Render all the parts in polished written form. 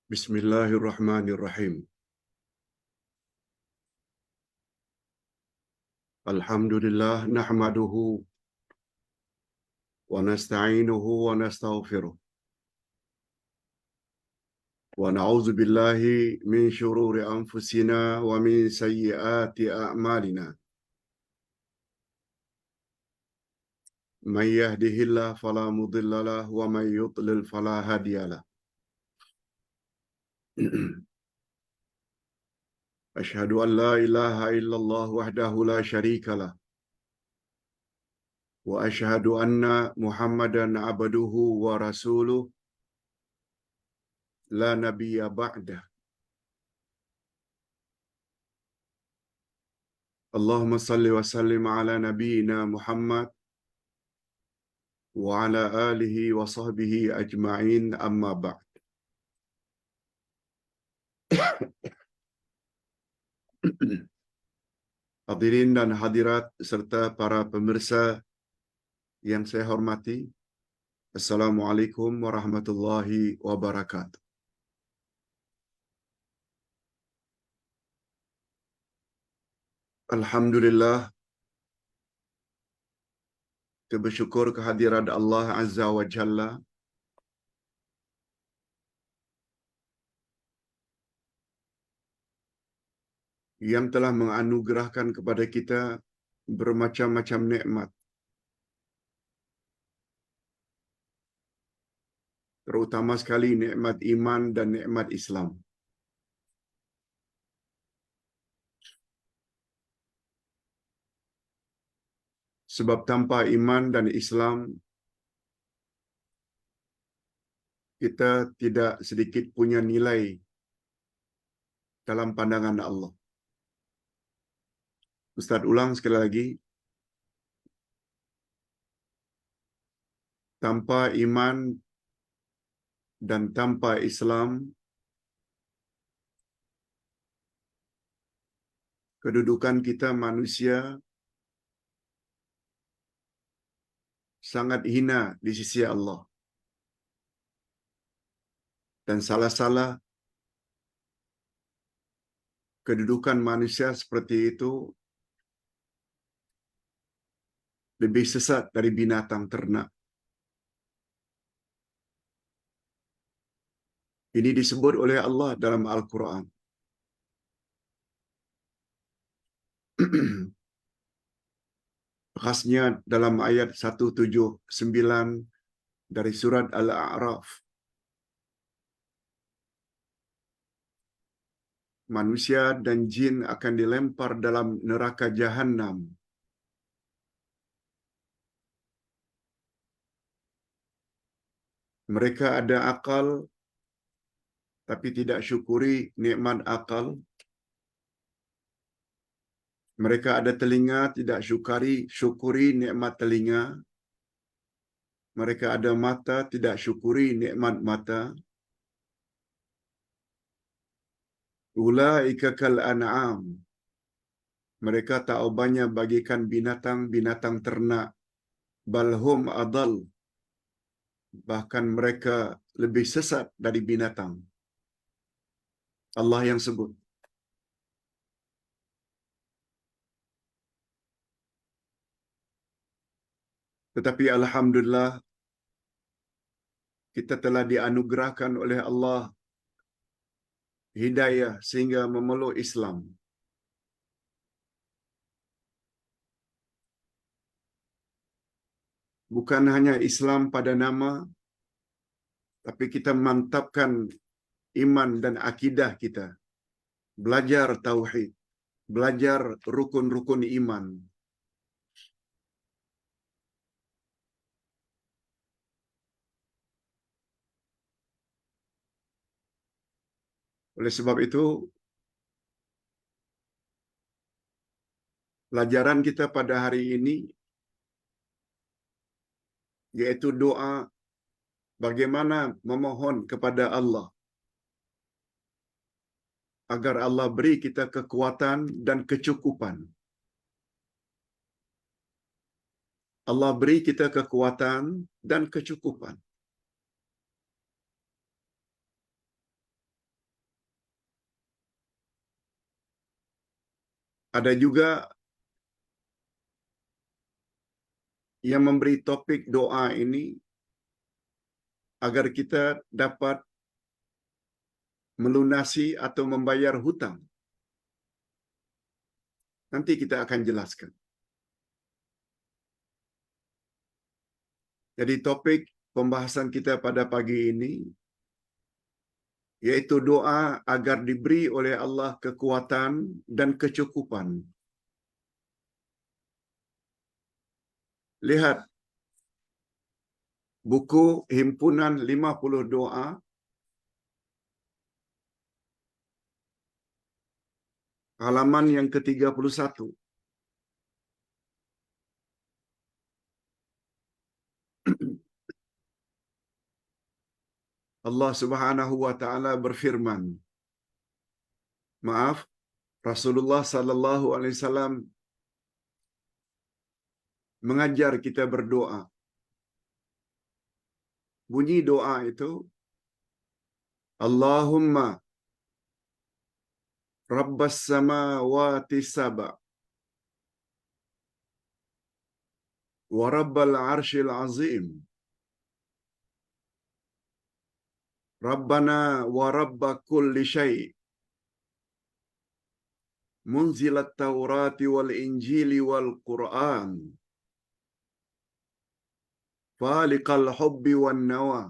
Bismillahirrahmanirrahim. Alhamdulillah nahmaduhu wa nasta'inuhu wa nastaghfiruh. Wa na'udzu billahi min shururi anfusina wa min sayyiati a'malina. Man yahdihillahu fala mudilla lahu wa man yudlil fala hadiya lahu. Asyhadu an la ilaha illallah wahdahu la syarika lah. Wa asyhadu anna Muhammadan abduhu wa rasuluh la nabiyya ba'dah. Allahumma salli wa sallim ala nabiyyina Muhammad wa ala alihi wa sahbihi ajma'in, amma ba'd. Hadirin dan hadirat serta para pemirsa yang saya hormati, Assalamualaikum warahmatullahi wabarakatuh. Alhamdulillah, kita bersyukur kehadiran Allah Azza wa Jalla yang telah menganugerahkan kepada kita bermacam-macam nikmat, terutama sekali nikmat iman dan nikmat Islam. Sebab tanpa iman dan Islam, kita tidak sedikit punya nilai dalam pandangan Allah. Ustaz ulang sekali lagi, tanpa iman dan tanpa Islam, kedudukan kita manusia sangat hina di sisi Allah. Dan salah-salah kedudukan manusia seperti itu lebih sesat dari binatang ternak. Ini disebut oleh Allah dalam Al-Quran. Khasnya dalam ayat 179 dari surat Al-A'raf. Manusia dan jin akan dilempar dalam neraka Jahannam. Mereka ada akal, tapi tidak syukuri nikmat akal. Mereka ada telinga, tidak syukuri nikmat telinga. Mereka ada mata, tidak syukuri nikmat mata. Ulaika kal an'am. Mereka tak banyak bagikan binatang-binatang ternak. Balhum adal. Bahkan mereka lebih sesat dari binatang. Allah yang sebut. Tetapi alhamdulillah, kita telah dianugerahkan oleh Allah hidayah sehingga memeluk Islam. Bukan hanya Islam pada nama, tapi kita mantapkan iman dan akidah kita. Belajar tauhid, belajar rukun-rukun iman. Oleh sebab itu, pelajaran kita pada hari ini yaitu doa bagaimana memohon kepada Allah agar Allah beri kita kekuatan dan kecukupan. Allah beri kita kekuatan dan kecukupan. Ada juga yang memberi topik doa ini agar kita dapat melunasi atau membayar hutang. Nanti kita akan jelaskan. Jadi topik pembahasan kita pada pagi ini yaitu doa agar diberi oleh Allah kekuatan dan kecukupan. Lihat buku himpunan 50 doa halaman yang ke-31. Allah Subhanahu wa taala berfirman. Maaf, Rasulullah sallallahu alaihi wasallam mengajar kita berdoa. Bunyi doa itu, Allahumma Rabbas samawati sab'a wa Rabbal arshil azim. Rabbana wa Rabba kulli syai' munzilat Taurati wal Injili wal Qur'an. Faliqal hubbi wan nawa.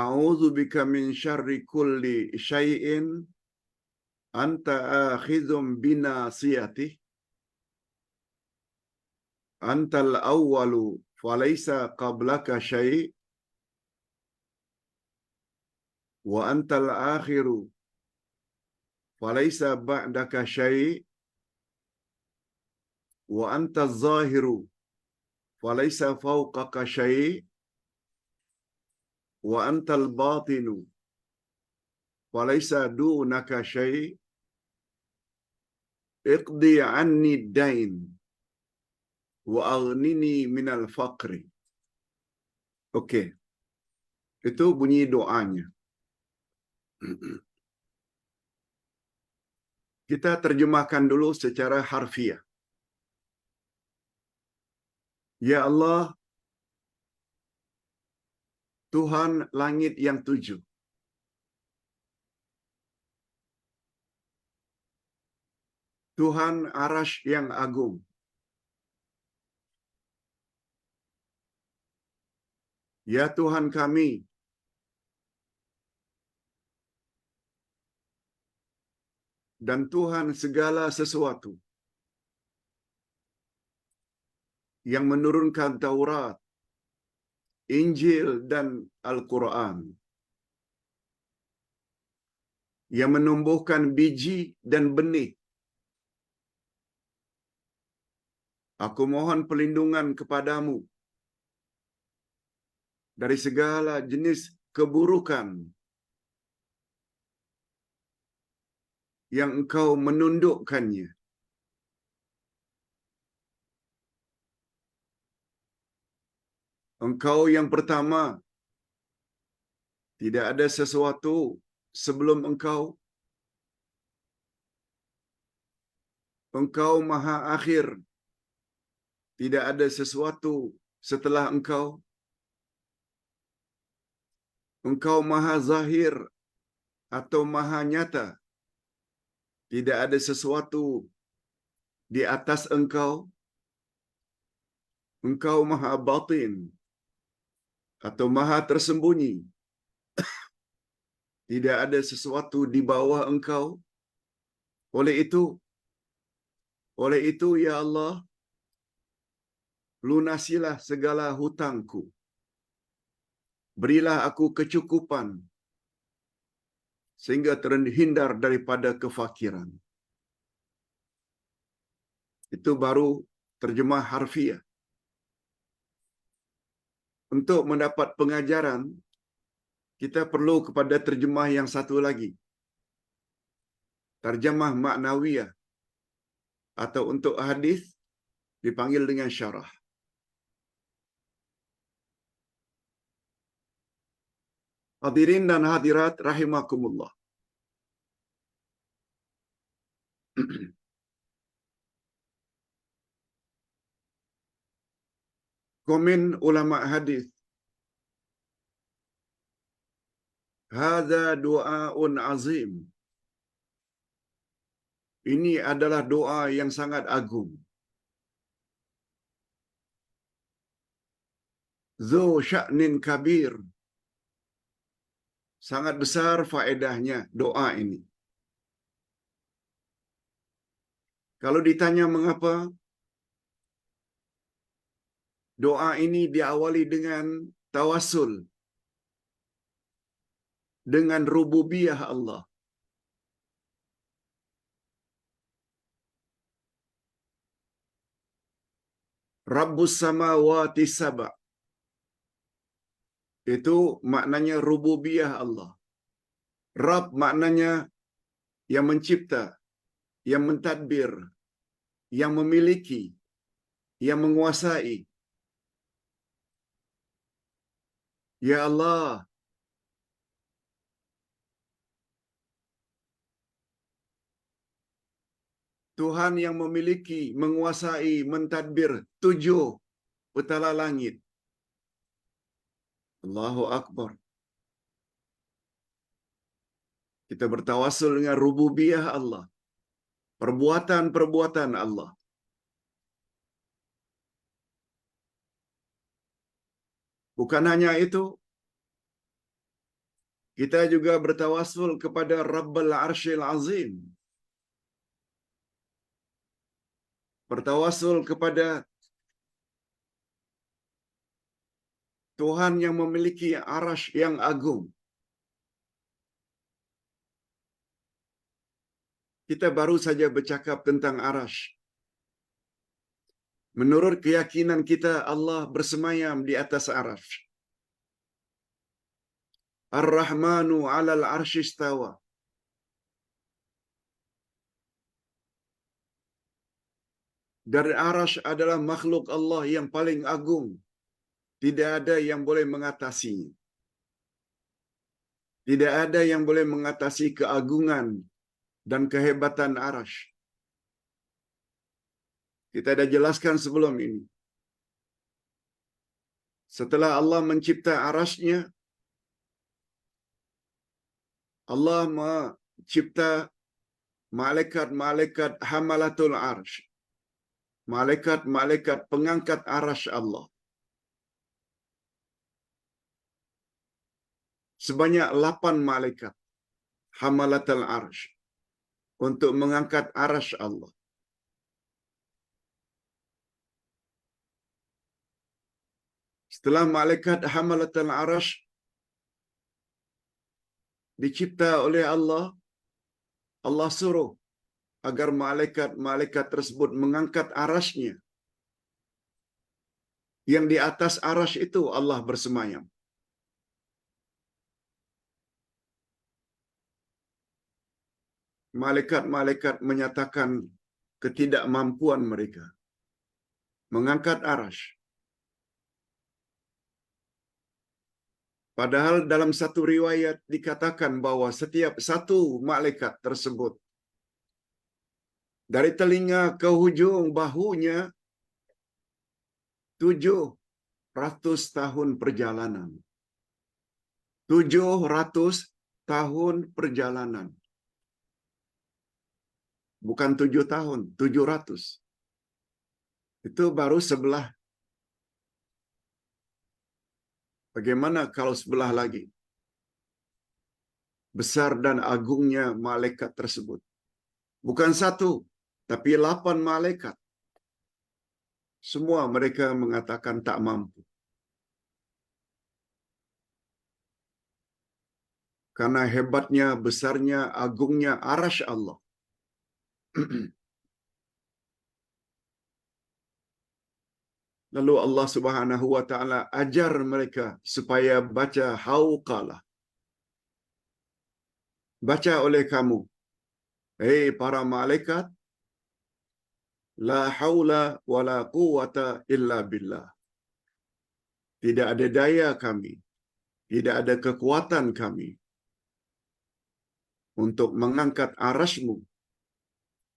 A'udzu bika min syarri kulli syai'in anta akhidhum binasiyatih. Antal awwalu falaysa qablaka syai' wa antal akhiru falaysa ba'daka syai' wa antaz zahiru falaysa fawqaka syai' wa antal batinu falaysa dunaka syai' iqdi anni dain wa aghnini minal faqri. Okey. Itu bunyi doanya. Kita terjemahkan dulu secara harfiah. Ya Allah, Tuhan langit yang 7. Tuhan arasy yang agung. Ya Tuhan kami, dan Tuhan segala sesuatu yang menurunkan Taurat, Injil dan Al-Quran, yang menumbuhkan biji dan benih. Aku mohon perlindungan kepadamu dari segala jenis keburukan yang engkau menundukkannya. Engkau yang pertama, tidak ada sesuatu sebelum engkau. Engkau maha akhir, tidak ada sesuatu setelah engkau. Engkau maha zahir atau maha nyata, tidak ada sesuatu di atas engkau. Engkau maha batin atau maha tersembunyi, tidak ada sesuatu di bawah engkau. Oleh itu ya Allah, lunasilah segala hutangku. Berilah aku kecukupan sehingga terhindar daripada kefakiran. Itu baru terjemah harfiah. Untuk mendapat pengajaran, kita perlu kepada terjemah yang satu lagi. Terjemah maknawiyah atau untuk hadis dipanggil dengan syarah. Hadirin dan hadirat rahimakumullah. Komen ulama hadis, hadza du'aun azim. Ini adalah doa yang sangat agung. Zu sya'nin kabir. Sangat besar faedahnya doa ini. Kalau ditanya mengapa, doa ini diawali dengan tawasul dengan rububiyah Allah. Rabbus samawati sab'a. Itu maknanya rububiyah Allah. Rabb maknanya yang mencipta, yang mentadbir, yang memiliki, yang menguasai. Ya Allah, Tuhan yang memiliki, menguasai, mentadbir 7 petala langit. Allahu Akbar. Kita bertawasul dengan rububiyah Allah. Perbuatan-perbuatan Allah. Bukan hanya itu, kita juga bertawasul kepada Rabbul Arsyil Azim. Bertawasul kepada Tuhan yang memiliki arasy yang agung. Kita baru saja bercakap tentang arasy. Menurut keyakinan kita, Allah bersemayam di atas arasy. Ar-Rahmanu 'alal 'arsy istawa. Dari arasy adalah makhluk Allah yang paling agung. Tidak ada yang boleh mengatasinya. Tidak ada yang boleh mengatasi keagungan dan kehebatan arasy. Kita dah jelaskan sebelum ini. Setelah Allah mencipta arasy-Nya, Allah mencipta malaikat-malaikat hamalatul arsy. Malaikat-malaikat pengangkat arasy Allah. Sebanyak 8 malaikat hamalatul arsy untuk mengangkat arasy Allah. Setelah malaikat hamalatul arsy dicipta oleh Allah, Allah suruh agar malaikat-malaikat tersebut mengangkat arasy-Nya. Yang di atas arasy itu Allah bersemayam. Malaikat-malaikat menyatakan ketidakmampuan mereka mengangkat arasy. Padahal dalam satu riwayat dikatakan bahwa setiap satu malaikat tersebut dari telinga ke hujung bahunya 700 tahun perjalanan. 700 tahun perjalanan. Bukan 7 tahun, 700. Itu baru sebelah. Bagaimana kalau sebelah lagi? Besar dan agungnya malaikat tersebut. Bukan satu, tapi 8 malaikat. Semua mereka mengatakan tak mampu. Karena hebatnya, besarnya, agungnya arasy Allah. Lalu Allah Subhanahu wa taala ajar mereka supaya baca hauqalah. Baca oleh kamu, hei para malaikat, la haula wala quwata illa billah. Tidak ada daya kami, tidak ada kekuatan kami untuk mengangkat arasy-Mu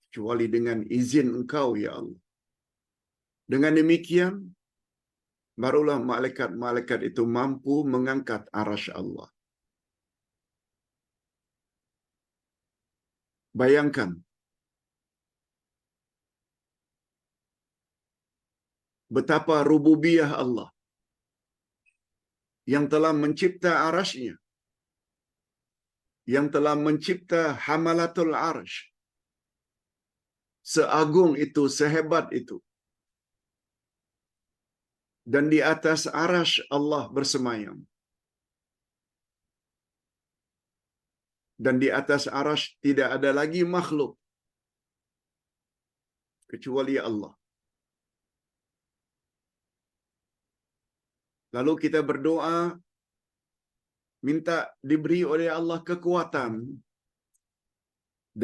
kecuali dengan izin Engkau ya Allah. Dengan demikian, barulah malaikat-malaikat itu mampu mengangkat arasy Allah. Bayangkan betapa rububiyah Allah yang telah mencipta arasy-Nya, yang telah mencipta hamalatul arsh. Seagung itu, sehebat itu. Dan di atas arasy Allah bersemayam. Dan di atas arasy tidak ada lagi makhluk kecuali Allah. Lalu kita berdoa, minta diberi oleh Allah kekuatan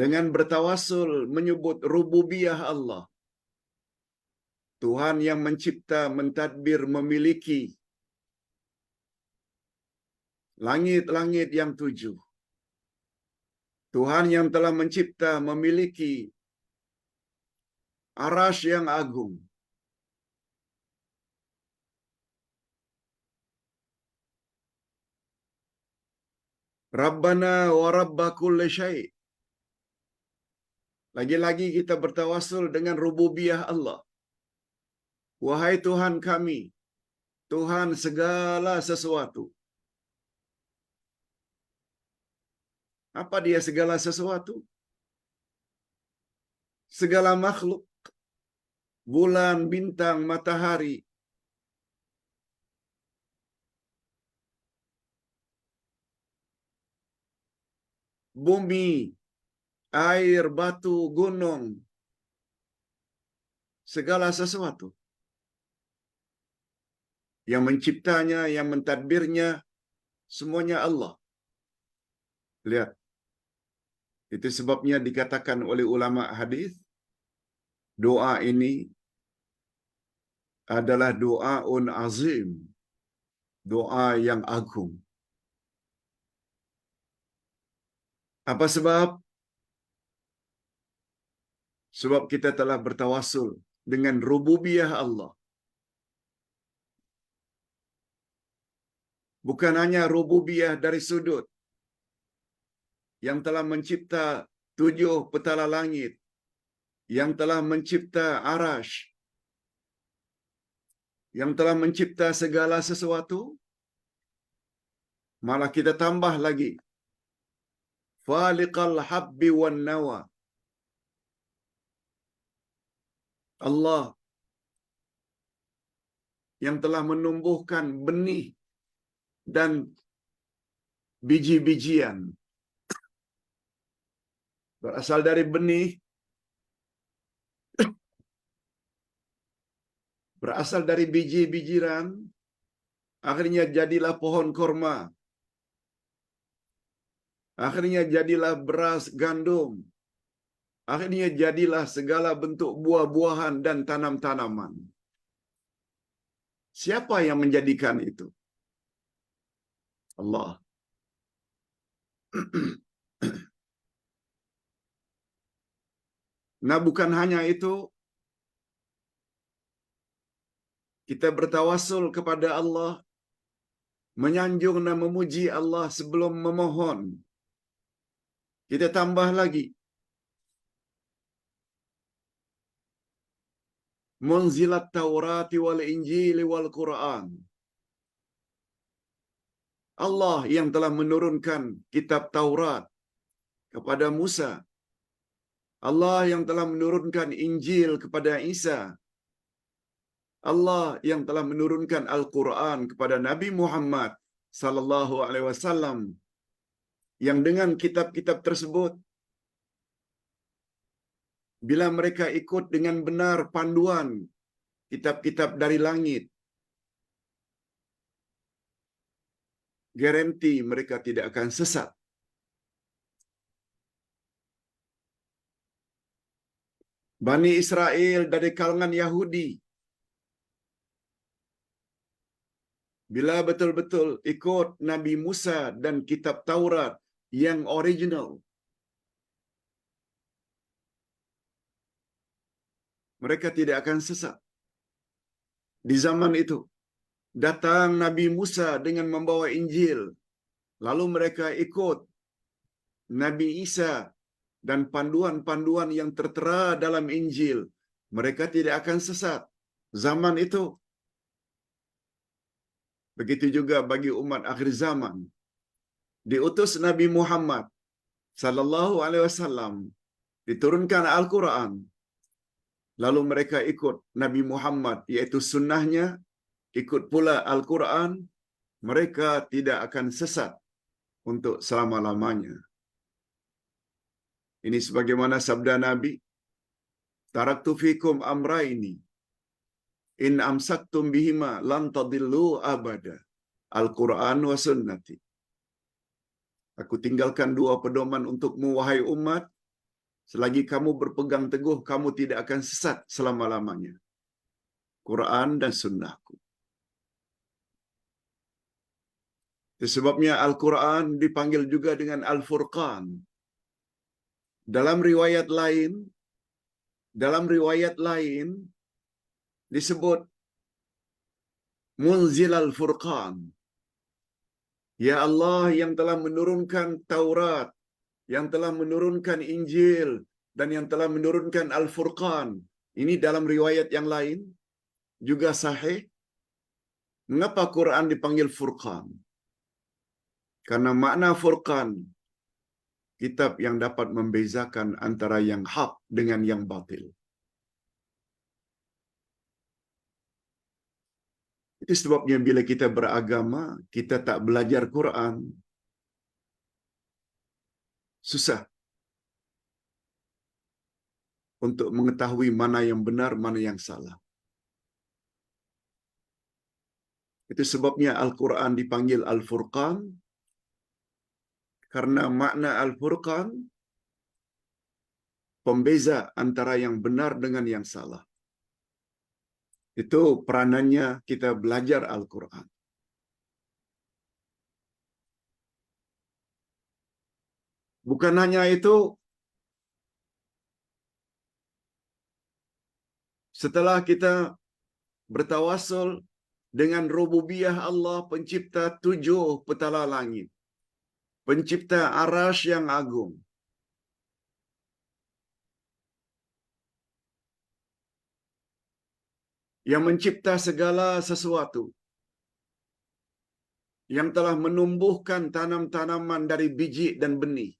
dengan bertawasul menyebut rububiyah Allah. Tuhan yang mencipta, mentadbir, memiliki langit-langit yang 7. Tuhan yang telah mencipta, memiliki arasy yang agung. Rabbana wa rabba kulli syai'. Lagi-lagi kita bertawasul dengan rububiyah Allah. Wahai Tuhan kami, Tuhan segala sesuatu. Apa dia segala sesuatu? Segala makhluk, bulan, bintang, matahari, bumi, air, batu, gunung, segala sesuatu. Yang menciptanya, yang mentadbirnya, semuanya Allah. Lihat. Itu sebabnya dikatakan oleh ulama hadis, doa ini adalah doaun azim. Doa yang agung. Apa sebab? Sebab kita telah bertawasul dengan rububiyah Allah. Bukan hanya rububiyah dari sudut yang telah mencipta 7 petala langit, yang telah mencipta arasy, yang telah mencipta segala sesuatu, malah kita tambah lagi. Faliqal habbi wan nawa. Allah yang telah menumbuhkan benih dan biji-bijian. Berasal dari benih, berasal dari biji-bijian, akhirnya jadilah pohon korma. Akhirnya jadilah beras, gandum. Akhirnya jadilah segala bentuk buah-buahan dan tanam-tanaman. Siapa yang menjadikan itu? Allah. Nah, bukan hanya itu, kita bertawasul kepada Allah, menyanjung dan memuji Allah sebelum memohon. Kita tambah lagi. Munzilat Taurati wal Injili wal Quran. Allah yang telah menurunkan kitab Taurat kepada Musa. Allah yang telah menurunkan Injil kepada Isa. Allah yang telah menurunkan Al-Quran kepada Nabi Muhammad sallallahu alaihi wasallam, yang dengan kitab-kitab tersebut, bila mereka ikut dengan benar panduan kitab-kitab dari langit, garanti mereka tidak akan sesat. Bani Israel dari kalangan Yahudi, bila betul-betul ikut Nabi Musa dan kitab Taurat yang original, mereka tidak akan sesat. Di zaman itu, datang Nabi Musa dengan membawa Injil, lalu mereka ikut Nabi Isa dan panduan-panduan yang tertera dalam Injil, mereka tidak akan sesat zaman itu. Begitu juga bagi umat akhir zaman. Diutus Nabi Muhammad sallallahu alaihi wasallam, diturunkan Al-Quran, lalu mereka ikut Nabi Muhammad, yaitu sunnahnya, ikut pula Al-Quran, mereka tidak akan sesat untuk selama-lamanya. Ini sebagaimana sabda Nabi, taraktu fikum amraini, in amsaktum bihima lan tadillu abada, Al-Quran wa sunnati. Aku tinggalkan dua pedoman untukmu, wahai umat, selagi kamu berpegang teguh, kamu tidak akan sesat selama-lamanya. Quran dan sunnahku. Itu sebabnya Al-Quran dipanggil juga dengan Al-Furqan. Dalam riwayat lain disebut Munzil Al-Furqan. Ya Allah yang telah menurunkan Taurat, yang telah menurunkan Injil, dan yang telah menurunkan Al-Furqan. Ini dalam riwayat yang lain juga sahih. Mengapa Quran dipanggil Furqan? Karena makna Furqan, kitab yang dapat membezakan antara yang hak dengan yang batil. Itu sebabnya bila kita beragama, kita tak belajar Quran, susah untuk mengetahui mana yang benar, mana yang salah. Itu sebabnya Al-Quran dipanggil Al-Furqan, karena makna Al-Furqan pembeza antara yang benar dengan yang salah. Itu peranannya kita belajar Al-Quran. Bukan hanya itu, setelah kita bertawasul dengan rububiyah Allah, pencipta 7 petala langit, pencipta arasy yang agung, yang mencipta segala sesuatu, yang telah menumbuhkan tanam-tanaman dari biji dan benih,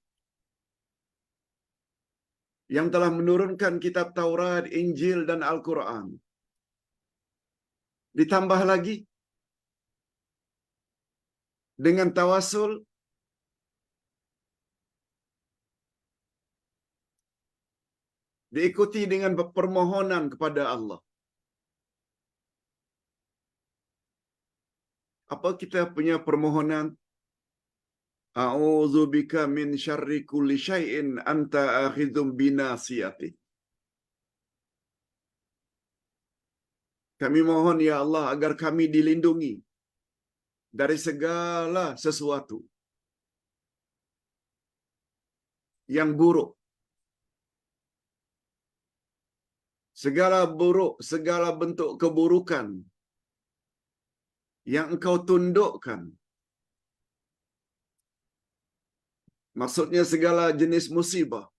yang telah menurunkan kitab Taurat, Injil, dan Al-Quran. Ditambah lagi dengan tawasul, diikuti dengan permohonan kepada Allah. Apa kita punya permohonan? A'udzubika min syarri kulli syai'in anta akhidhum binasiyati. Kami mohon ya Allah agar kami dilindungi dari segala sesuatu yang buruk. Segala buruk, segala bentuk keburukan yang engkau tundukkan. Maksudnya segala jenis musibah.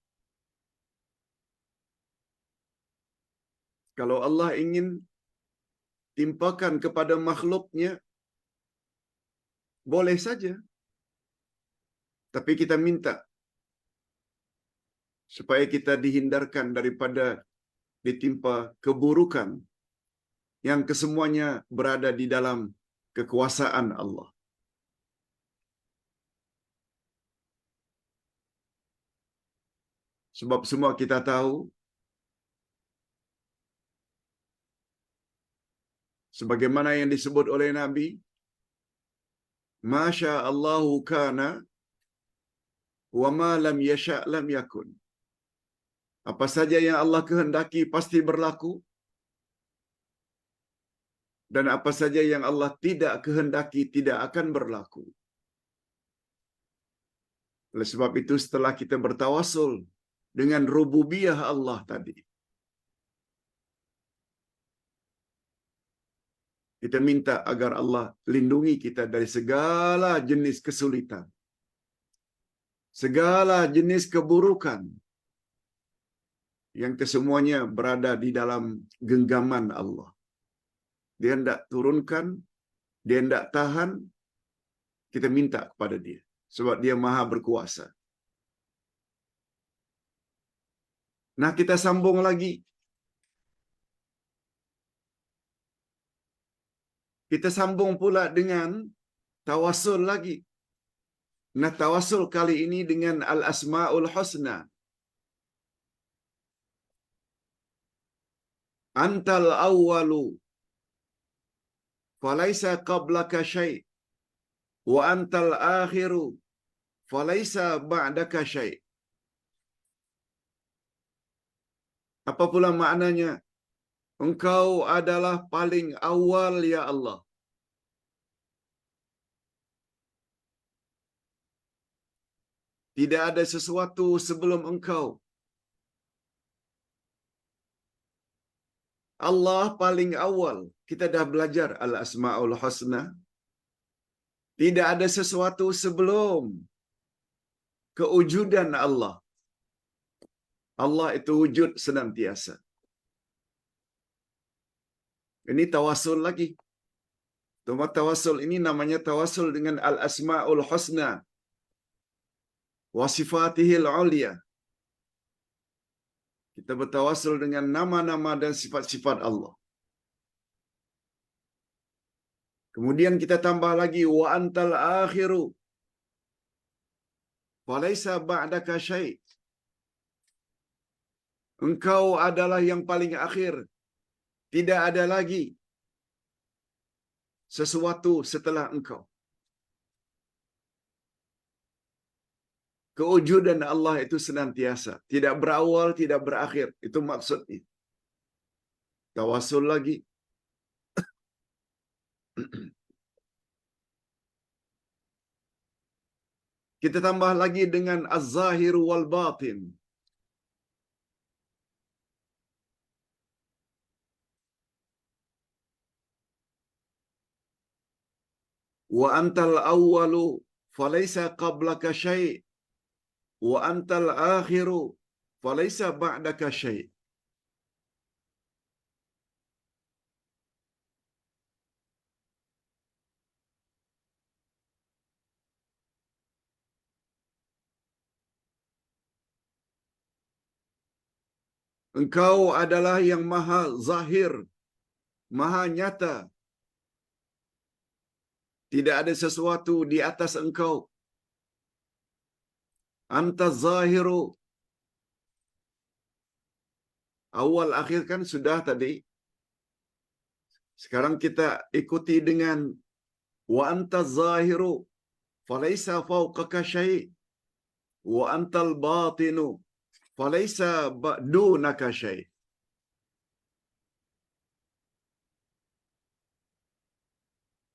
Kalau Allah ingin timpakan kepada makhluknya, boleh saja. Tapi kita minta supaya kita dihindarkan daripada ditimpa keburukan yang kesemuanya berada di dalam kekuasaan Allah. Sebab semua kita tahu, sebagaimana yang disebut oleh Nabi, Masya Allahu kana wa ma lam yasha' lam yakun. Apa saja yang Allah kehendaki pasti berlaku, dan apa saja yang Allah tidak kehendaki tidak akan berlaku. Oleh sebab itu, setelah kita bertawasul dengan rububiyah Allah tadi, Kita minta agar Allah lindungi kita dari segala jenis kesulitan, segala jenis keburukan yang kesemuanya berada di dalam genggaman Allah. Dia hendak turunkan, dia hendak tahan, kita minta kepada dia. Sebab dia maha berkuasa. Nah, kita sambung lagi. Kita sambung pula dengan tawasul lagi. Nah, tawasul kali ini dengan Al-Asma'ul Husna. Antal awwalu falaisa qablaka syai' wa antal akhiru falaisa ba'daka syai'. Apa pula maknanya? Engkau adalah paling awal ya Allah. Tidak ada sesuatu sebelum engkau. Allah paling awal. Kita dah belajar Al-Asma'ul Husna. Tidak ada sesuatu sebelum kewujudan Allah. Allah itu wujud senantiasa. Ini tawasul lagi. Tawasul ini namanya tawasul dengan Al-Asma'ul Husna wa sifatihil ulia. Kita bertawasul dengan nama-nama dan sifat-sifat Allah. Kemudian kita tambah lagi wa antal akhiru falaisa ba'daka syai'. Engkau adalah yang paling akhir. Tidak ada lagi sesuatu setelah engkau. Kewujudan Allah itu senantiasa, tidak berawal, tidak berakhir. Itu maksudnya. Tawasul lagi. Kita tambah lagi dengan az-zahir wal batin. Wa antal awwalu falaysa qablaka syai' wa antal akhiru falaysa ba'daka syai'. Engkau adalah yang maha zahir, maha nyata. Tidak ada sesuatu di atas engkau. Anta zahiru. Awal akhir kan sudah tadi. Sekarang kita ikuti dengan wa anta zahiru falaysa fawqaka syai' wa antal batinu falaysa dunaka syai'.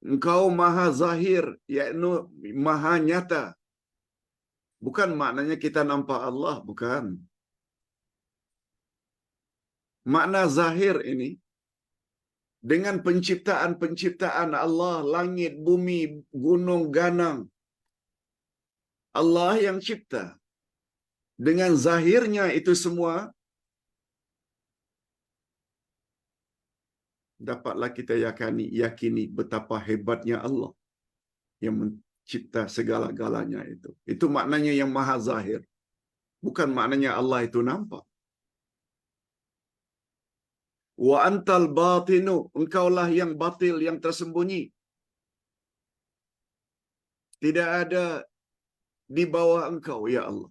Engkau maha zahir, iaitu maha nyata. Bukan maknanya kita nampak Allah, bukan. Makna zahir ini, dengan penciptaan-penciptaan Allah, langit, bumi, gunung, ganang, Allah yang cipta. Dengan zahirnya itu semua, dapatlah kita yakini betapa hebatnya Allah yang mencipta segala-galanya itu. Itu maknanya yang maha zahir. Bukan maknanya Allah itu nampak. Wa antal batinu, engkaulah yang batil, yang tersembunyi. Tidak ada di bawah engkau, ya Allah.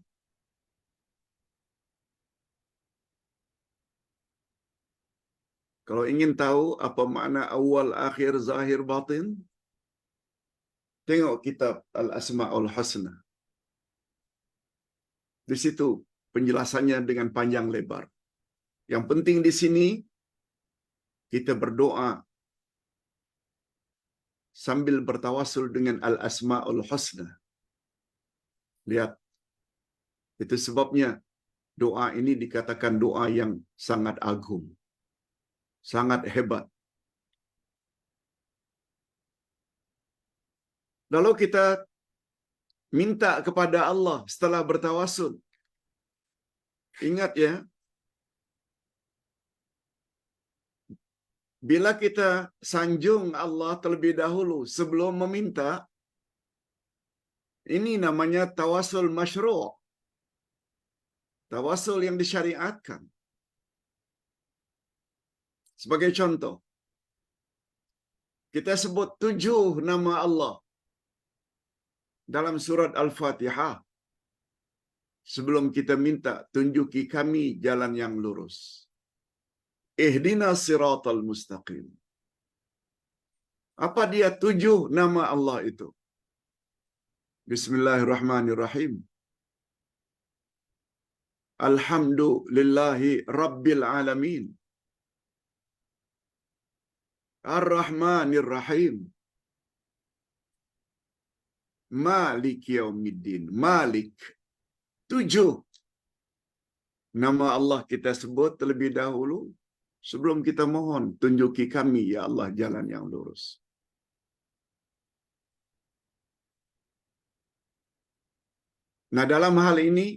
Kalau ingin tahu apa makna awal, akhir, zahir, batin, tengok kitab Al-Asma'ul Husna. Di situ penjelasannya dengan panjang lebar. Yang penting di sini, kita berdoa sambil bertawasul dengan Al-Asma'ul Husna. Lihat, itu sebabnya doa ini dikatakan doa yang sangat agung, sangat hebat. Lalu kita minta kepada Allah setelah bertawasul. Ingat ya, bila kita sanjung Allah terlebih dahulu sebelum meminta, ini namanya tawasul masyru'. Tawasul yang disyariatkan. Sebagai contoh, kita sebut 7 nama Allah dalam surat Al-Fatihah sebelum kita minta tunjuki kami jalan yang lurus. Ihdinas siratal mustaqim. Apa dia 7 nama Allah itu? Bismillahirrahmanirrahim. Alhamdulillahi rabbil alamin. Ar-Rahmanir Rahim. Malik yaumiddin. Malik. 7 nama Allah kita sebut terlebih dahulu sebelum kita mohon tunjuki kami ya Allah jalan yang lurus. Nah, dalam hal ini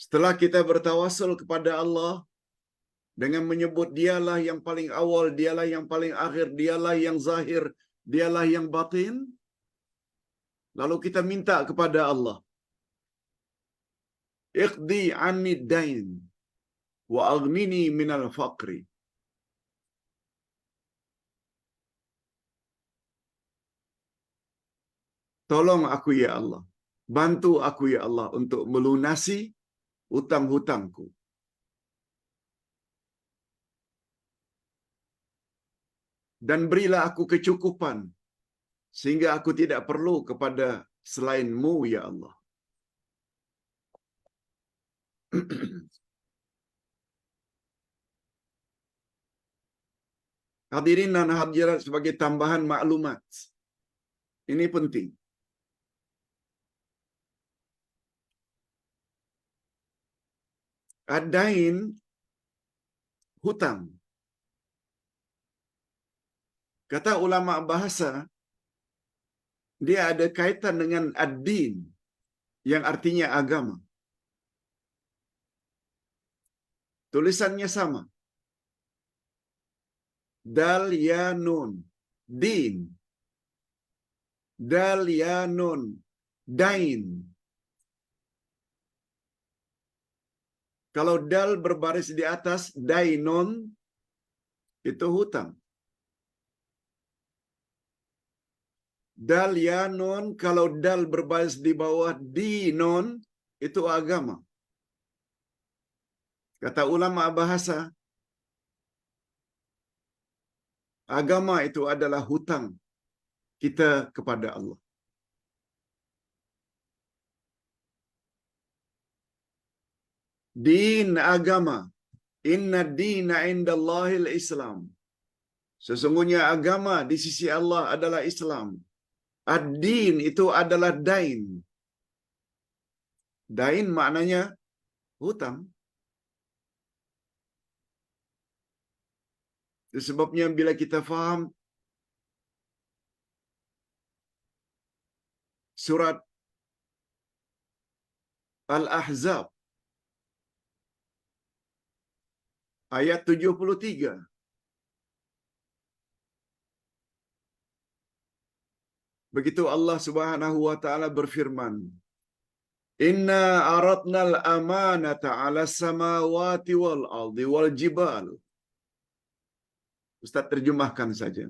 setelah kita bertawasul kepada Allah dengan menyebut dialah yang paling awal, dialah yang paling akhir, dialah yang zahir, dialah yang batin, lalu kita minta kepada Allah, iqdi anni dain wa aghnini minal faqri. Tolong aku ya Allah, bantu aku ya Allah untuk melunasi hutang-hutangku. Dan berilah aku kecukupan sehingga aku tidak perlu kepada selain-Mu ya Allah. Hadirin dan hadirat, sebagai tambahan maklumat, ini penting. Ad-dain, hutang. Kata ulama bahasa, dia ada kaitan dengan ad-din, yang artinya agama. Tulisannya sama. Dal ya nun, din. Dal ya nun, dain. Kalau dal berbaris di atas, dainun, itu hutang. Dal ya nun, kalau dal berbaris di bawah dinon, itu agama. Kata ulama bahasa, agama itu adalah hutang kita kepada Allah. Din agama, inna dina indallahil Islam. Sesungguhnya agama di sisi Allah adalah Islam. Ad-din itu adalah dain. Dain maknanya hutang. Itu sebabnya bila kita faham surat Al-Ahzab ayat 73, begitu Allah Subhanahu wa taala berfirman, Inna aradnal amanata 'ala samawati wal ardi wal jibal. Ustaz terjemahkan saja.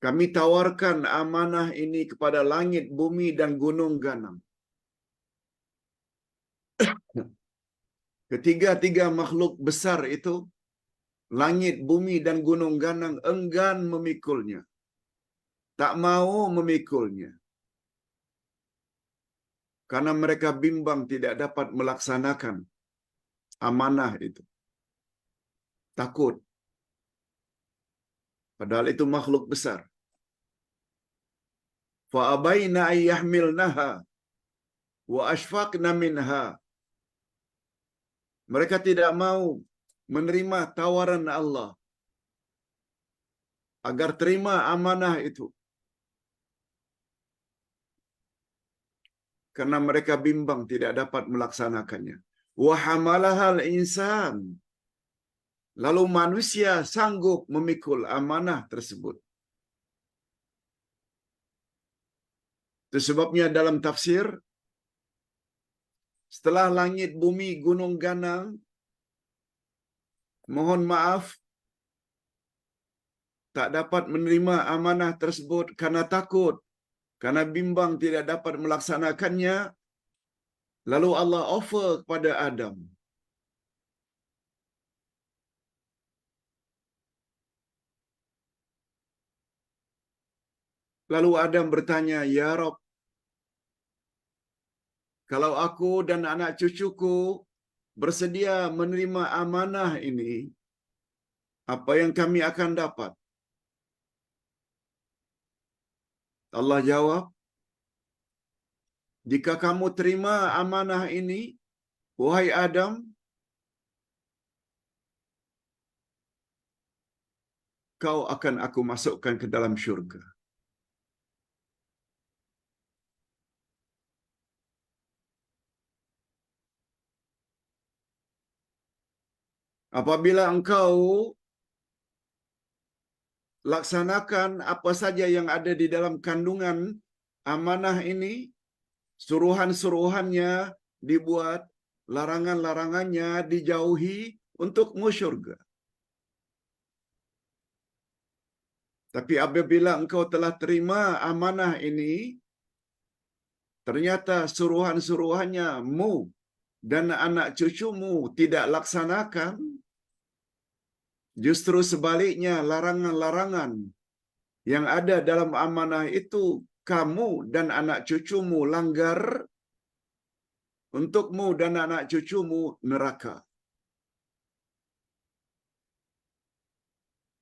Kami tawarkan amanah ini kepada langit, bumi dan gunung ganang. Ketiga-tiga makhluk besar itu, langit, bumi dan gunung ganang, enggan memikulnya. Tak mau memikulnya. Karena mereka bimbang tidak dapat melaksanakan amanah itu. Takut. Padahal itu makhluk besar. Fa'abaina ayyahmilnaha wa ashfaqna minha. Mereka tidak mau menerima tawaran Allah. agar terima amanah itu. Karena mereka bimbang tidak dapat melaksanakannya. Wa hamalahal insan. Lalu manusia sanggup memikul amanah tersebut. Itu sebabnya dalam tafsir, setelah langit, bumi, gunung ganang, mohon maaf, tak dapat menerima amanah tersebut karena takut, karena bimbang tidak dapat melaksanakannya, lalu Allah offer kepada Adam. Lalu Adam bertanya, "Ya Rabb, kalau aku dan anak cucuku bersedia menerima amanah ini, apa yang kami akan dapat?" Allah jawab, "Jika kamu terima amanah ini, wahai Adam, kau akan aku masukkan ke dalam syurga. Apabila engkau laksanakan apa saja yang ada di dalam kandungan amanah ini, suruhan-suruhannya dibuat, larangan-larangannya dijauhi untukmu syurga. Tapi apabila engkau telah terima amanah ini, ternyata suruhan-suruhannya mu dan anak cucumu tidak laksanakan, justru sebaliknya larangan-larangan yang ada dalam amanah itu kamu dan anak cucumu langgar, untukmu dan anak cucumu neraka.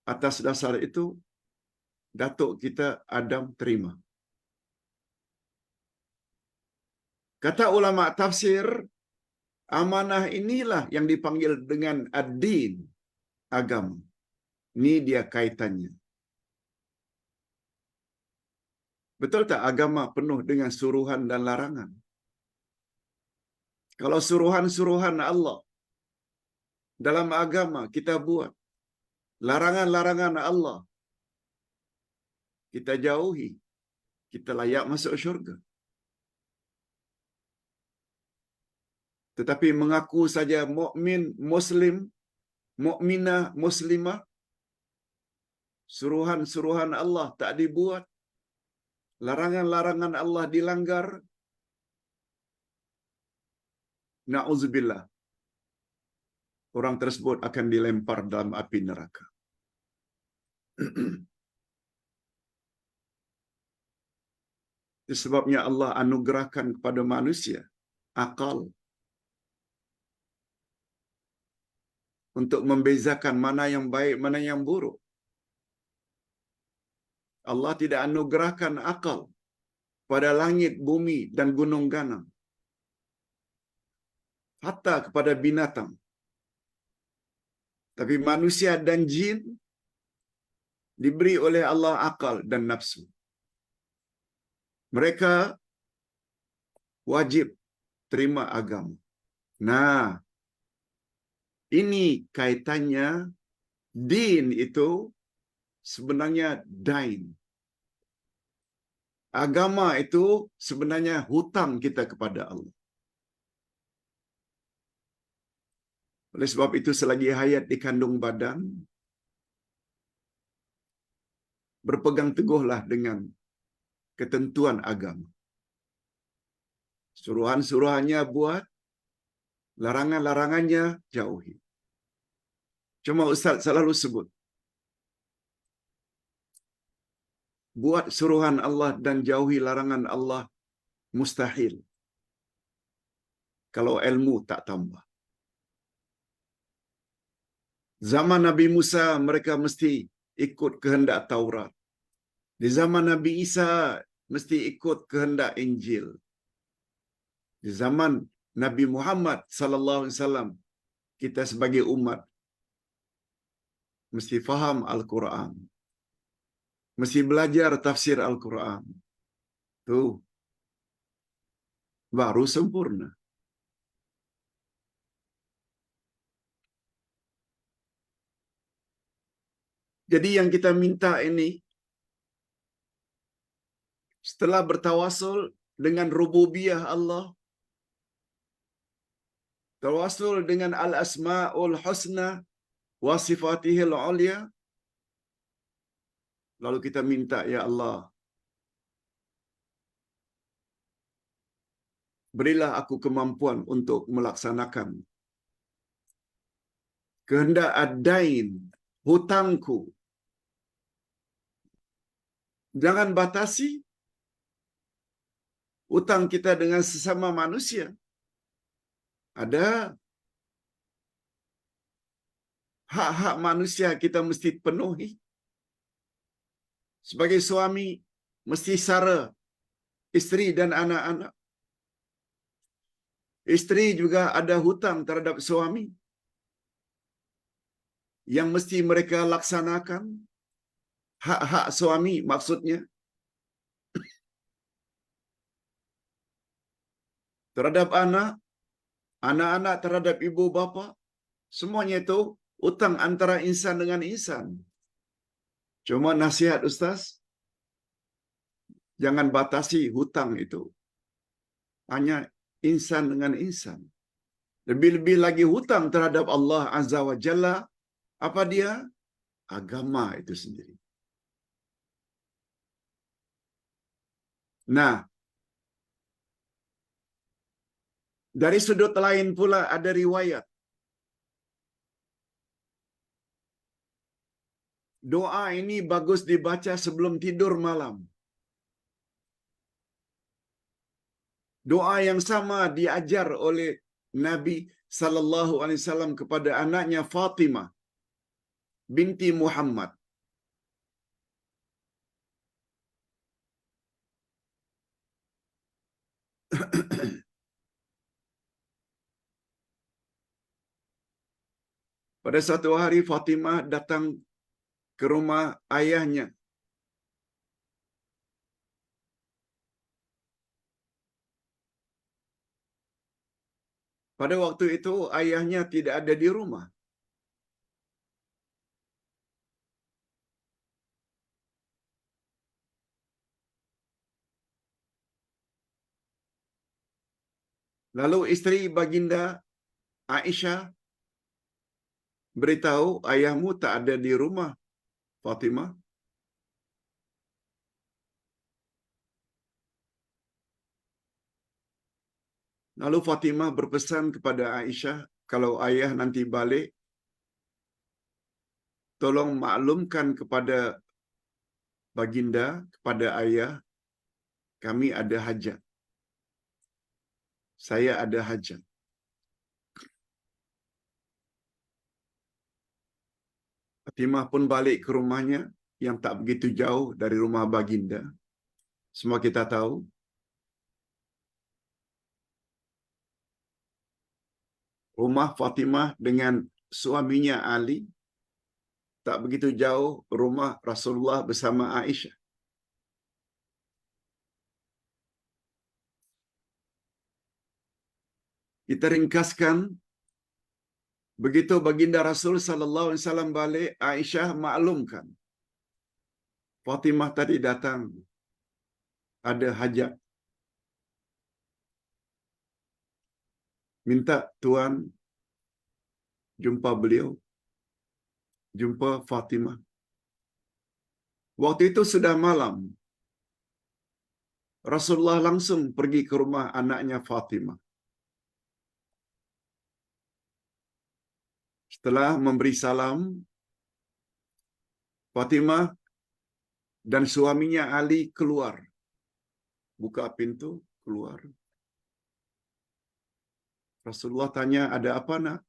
Atas dasar itu, datuk kita Adam terima. Kata ulama tafsir, amanah inilah yang dipanggil dengan ad-din, agama. Ini dia kaitannya. Betul tak agama penuh dengan suruhan dan larangan? Kalau suruhan-suruhan Allah dalam agama kita buat, larangan-larangan Allah kita jauhi, kita layak masuk syurga. Tetapi mengaku saja mukmin, muslim, mukminah, muslimah, suruhan-suruhan Allah tak dibuat, larangan-larangan Allah dilanggar, na'udzubillah, orang tersebut akan dilempar dalam api neraka. Itu sebabnya Allah anugerahkan kepada manusia akal untuk membezakan mana yang baik, mana yang buruk. Allah tidak anugerahkan akal pada langit, bumi, dan gunung ganang. Hatta kepada binatang. Tapi manusia dan jin diberi oleh Allah akal dan nafsu. Mereka wajib terima agama. Nah, ini kaitannya din itu sebenarnya dain. Agama itu sebenarnya hutang kita kepada Allah. Oleh sebab itu selagi hayat di kandung badan, berpegang teguhlah dengan ketentuan agama. Suruhan-suruhannya buat, larangan-larangannya jauhi. Cuma Ustaz selalu sebut, buat suruhan Allah dan jauhi larangan Allah mustahil kalau ilmu tak tambah. Zaman Nabi Musa mereka mesti ikut kehendak Taurat. Di zaman Nabi Isa mesti ikut kehendak Injil. Di zaman Nabi Muhammad sallallahu alaihi wasallam kita sebagai umat mesti faham Al-Quran. mesti belajar tafsir Al-Quran. Tuh, baru sempurna. Jadi yang kita minta ini, setelah bertawasul dengan rububiyah Allah, tawasul dengan al-asma'ul husna wa sifatihil ulia, lalu kita minta, ya Allah, berilah aku kemampuan untuk melaksanakan kehendak ad-dain, hutangku. Jangan batasi hutang kita dengan sesama manusia. Ada hak-hak manusia kita mesti penuhi. Sebagai suami, mesti sara isteri dan anak-anak. Isteri juga ada hutang terhadap suami yang mesti mereka laksanakan. Hak-hak suami maksudnya. Terhadap anak, anak-anak terhadap ibu bapa. Semuanya itu hutang antara insan dengan insan. Cuma nasihat Ustaz, jangan batasi hutang itu. Hanya insan dengan insan. Lebih-lebih lagi hutang terhadap Allah Azza wa Jalla. Apa dia? Agama itu sendiri. Nah, dari sudut lain pula ada riwayat. Doa ini bagus dibaca sebelum tidur malam. Doa yang sama diajar oleh Nabi sallallahu alaihi wasallam kepada anaknya Fatimah binti Muhammad. Pada suatu hari Fatimah datang ke rumah ayahnya. Pada waktu itu ayahnya tidak ada di rumah. Lalu isteri baginda Aisyah beritahu, ayahmu tak ada di rumah, Fatimah. Lalu Fatimah berpesan kepada Aisyah, kalau ayah nanti balik, tolong maklumkan kepada baginda, kepada ayah, kami ada hajat. Saya ada hajat. Fatimah pun balik ke rumahnya yang tak begitu jauh dari rumah baginda. Semua kita tahu, rumah Fatimah dengan suaminya Ali tak begitu jauh rumah Rasulullah bersama Aisyah. Kita ringkaskan, begitu baginda Rasul sallallahu alaihi wasallam balik, Aisyah maklumkan, Fatimah tadi datang ada hajat. Minta tuan jumpa beliau, jumpa Fatimah. Waktu itu sudah malam. Rasulullah langsung pergi ke rumah anaknya Fatimah. Setelah memberi salam, Fatimah dan suaminya Ali keluar. Buka pintu, keluar. Rasulullah tanya, ada apa nak?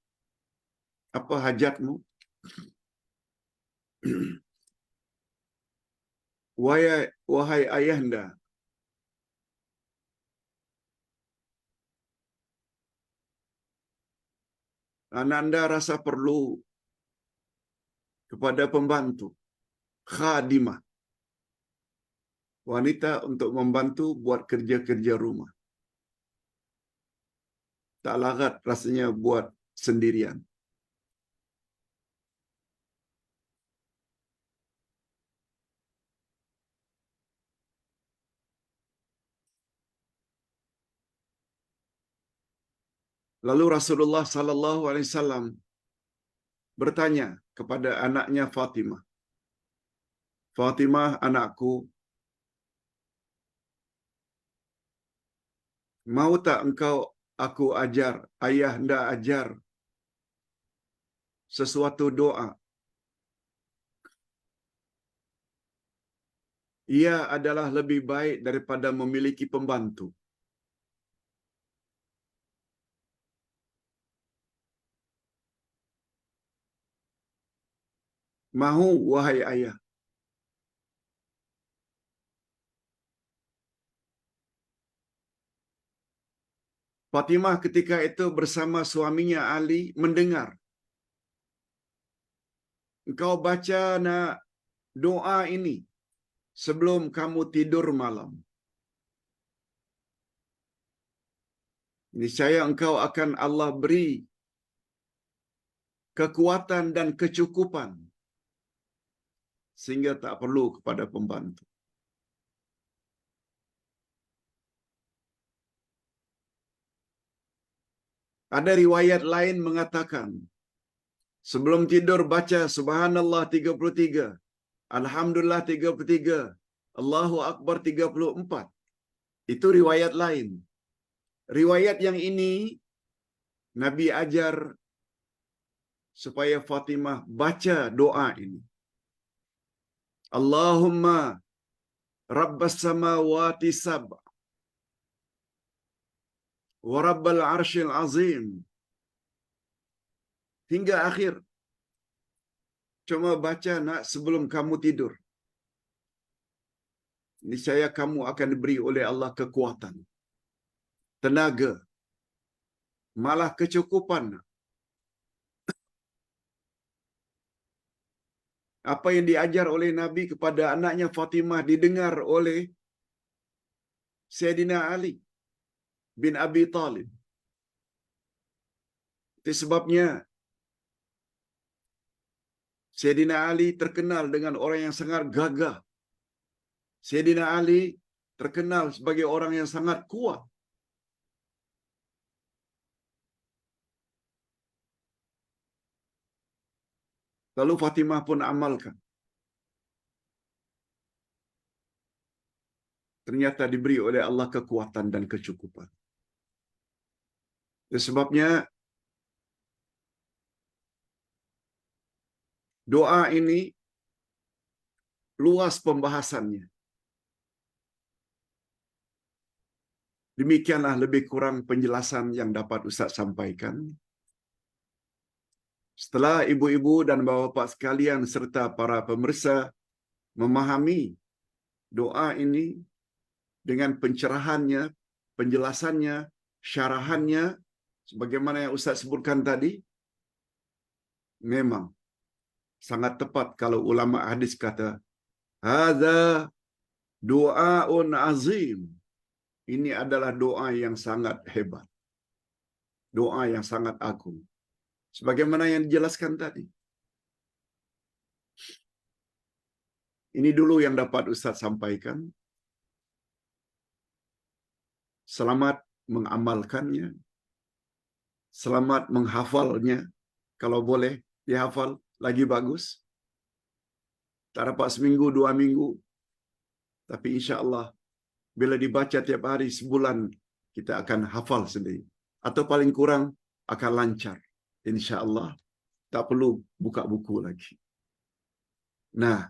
Apa hajatmu? Wahai ayahanda, ananda rasa perlu kepada pembantu, khadimah. wanita untuk membantu buat kerja-kerja rumah. Tak larat rasanya buat sendirian. Lalu Rasulullah sallallahu alaihi wasallam bertanya kepada anaknya Fatimah, "Fatimah, anakku, mau tak engkau aku ajar, ayah hendak ajar sesuatu doa? Ia adalah lebih baik daripada memiliki pembantu." "Mahu, wahai ayah." Fatimah ketika itu bersama suaminya Ali mendengar, "Engkau baca nak doa ini sebelum kamu tidur malam. Niscaya engkau akan Allah beri kekuatan dan kecukupan sehingga tak perlu kepada pembantu." Ada riwayat lain mengatakan, sebelum tidur baca Subhanallah 33, Alhamdulillah 33, Allahu Akbar 34. Itu riwayat lain. Riwayat yang ini Nabi ajar supaya Fatimah baca doa ini. Allahumma Rabbas samawati sab' wa Rabbal arshil azim. Hingga akhir. Cuma baca nak sebelum kamu tidur. Niscaya kamu akan diberi oleh Allah kekuatan, tenaga, malah kecukupan. Apa yang diajar oleh Nabi kepada anaknya Fatimah didengar oleh Sayyidina Ali bin Abi Talib. Itu sebabnya Sayyidina Ali terkenal dengan orang yang sangat gagah. Sayyidina Ali terkenal sebagai orang yang sangat kuat. Lalu Fatimah pun amalkan. Ternyata diberi oleh Allah kekuatan dan kecukupan. Itu sebabnya doa ini luas pembahasannya. Demikianlah lebih kurang penjelasan yang dapat Ustaz sampaikan. Setelah ibu-ibu dan bapa-bapa sekalian serta para pemirsa memahami doa ini dengan pencerahannya, penjelasannya, syarahannya, sebagaimana yang Ustaz sebutkan tadi, memang sangat tepat kalau ulama hadis kata, "Hadza du'aun azim." Ini adalah doa yang sangat hebat. Doa yang sangat agung. Sebagaimana yang dijelaskan tadi. Ini dulu yang dapat Ustaz sampaikan. Selamat mengamalkannya. Selamat menghafalnya. Kalau boleh dihafal, lagi bagus. Tak dapat seminggu, 2 minggu. Tapi insya-Allah bila dibaca tiap hari sebulan, kita akan hafal sendiri. Atau paling kurang akan lancar. Insya-Allah. Tak perlu buka buku lagi. Nah,